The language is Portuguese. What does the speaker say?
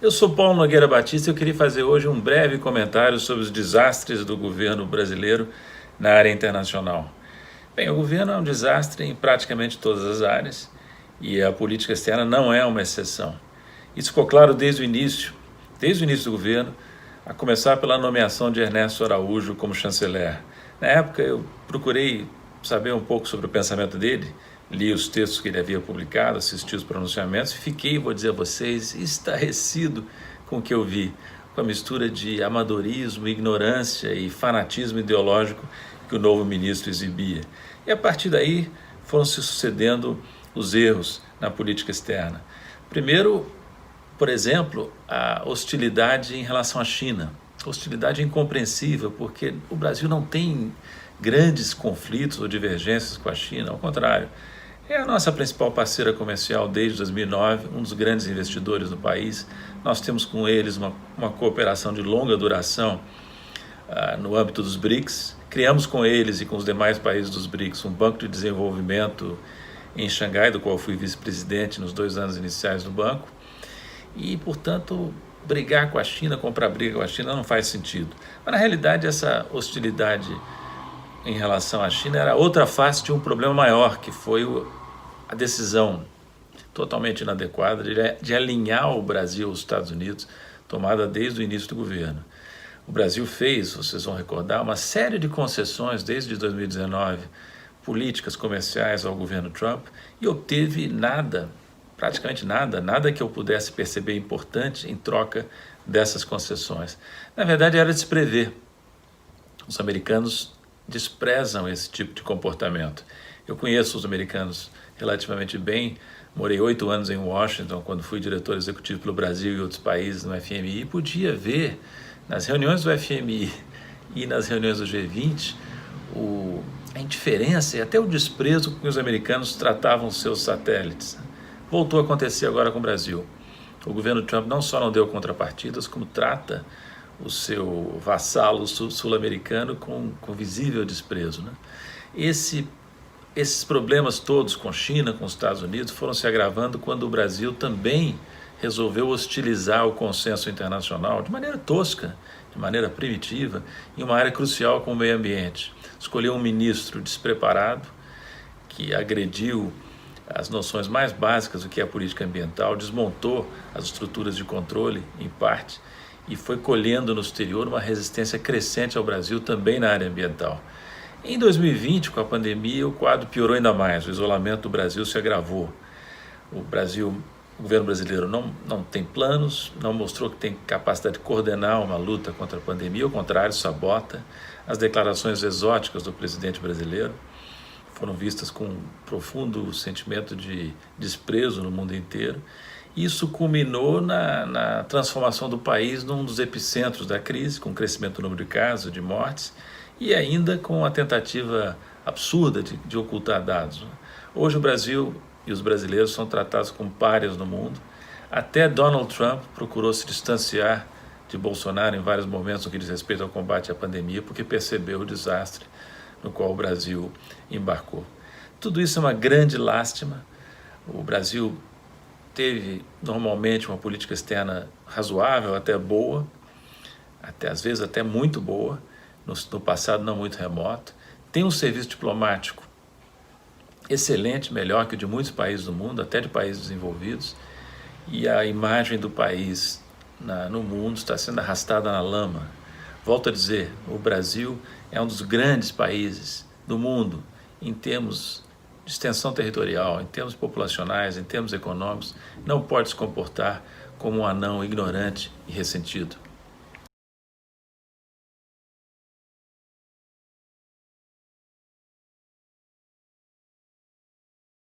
Eu sou Paulo Nogueira Batista e eu queria fazer hoje um breve comentário sobre os desastres do governo brasileiro na área internacional. Bem, o governo é um desastre em praticamente todas as áreas e a política externa não é uma exceção. Isso ficou claro desde o início do governo, a começar pela nomeação de Ernesto Araújo como chanceler. Na época eu procurei saber um pouco sobre o pensamento dele, li os textos que ele havia publicado, assisti os pronunciamentos e fiquei, vou dizer a vocês, estarrecido com o que eu vi, com a mistura de amadorismo, ignorância e fanatismo ideológico que o novo ministro exibia. E a partir daí foram se sucedendo os erros na política externa. Primeiro, por exemplo, a hostilidade em relação à China. Hostilidade incompreensível, porque o Brasil não tem grandes conflitos ou divergências com a China, ao contrário. É a nossa principal parceira comercial desde 2009, um dos grandes investidores no país. Nós temos com eles uma cooperação de longa duração no âmbito dos BRICS. Criamos com eles e com os demais países dos BRICS um banco de desenvolvimento em Xangai, do qual fui vice-presidente nos 2 anos iniciais do banco. E, portanto, brigar com a China, comprar briga com a China não faz sentido. Mas, na realidade, essa hostilidade em relação à China era outra face de um problema maior, que foi a decisão totalmente inadequada de alinhar o Brasil aos Estados Unidos, tomada desde o início do governo. O Brasil fez, vocês vão recordar, uma série de concessões desde 2019, políticas comerciais ao governo Trump, e obteve nada, praticamente nada que eu pudesse perceber importante em troca dessas concessões. Na verdade, era de se prever. Os americanos desprezam esse tipo de comportamento. Eu conheço os americanos relativamente bem, morei 8 anos em Washington, quando fui diretor executivo pelo Brasil e outros países no FMI, e podia ver nas reuniões do FMI e nas reuniões do G20 a indiferença e até o desprezo com que os americanos tratavam seus satélites. Voltou a acontecer agora com o Brasil. O governo Trump não só não deu contrapartidas, como trata o seu vassalo sul-americano com visível desprezo, né? Esses problemas todos com China, com os Estados Unidos, foram se agravando quando o Brasil também resolveu hostilizar o consenso internacional de maneira tosca, de maneira primitiva, em uma área crucial como o meio ambiente. Escolheu um ministro despreparado, que agrediu as noções mais básicas do que é a política ambiental, desmontou as estruturas de controle, em parte, e foi colhendo no exterior uma resistência crescente ao Brasil também na área ambiental. Em 2020, com a pandemia, o quadro piorou ainda mais, o isolamento do Brasil se agravou. O governo brasileiro não tem planos, não mostrou que tem capacidade de coordenar uma luta contra a pandemia, ao contrário, sabota. As declarações exóticas do presidente brasileiro foram vistas com um profundo sentimento de desprezo no mundo inteiro. Isso culminou na transformação do país num dos epicentros da crise, com o crescimento do número de casos, de mortes, e ainda com a tentativa absurda de ocultar dados. Hoje o Brasil e os brasileiros são tratados como párias no mundo. Até Donald Trump procurou se distanciar de Bolsonaro em vários momentos no que diz respeito ao combate à pandemia, porque percebeu o desastre no qual o Brasil embarcou. Tudo isso é uma grande lástima. O Brasil teve normalmente uma política externa razoável, até boa, às vezes até muito boa, no passado não muito remoto. Tem um serviço diplomático excelente, melhor que o de muitos países do mundo, até de países desenvolvidos, e a imagem do país no mundo está sendo arrastada na lama. Volto a dizer, o Brasil é um dos grandes países do mundo em termos de extensão territorial, em termos populacionais, em termos econômicos. Não pode se comportar como um anão ignorante e ressentido.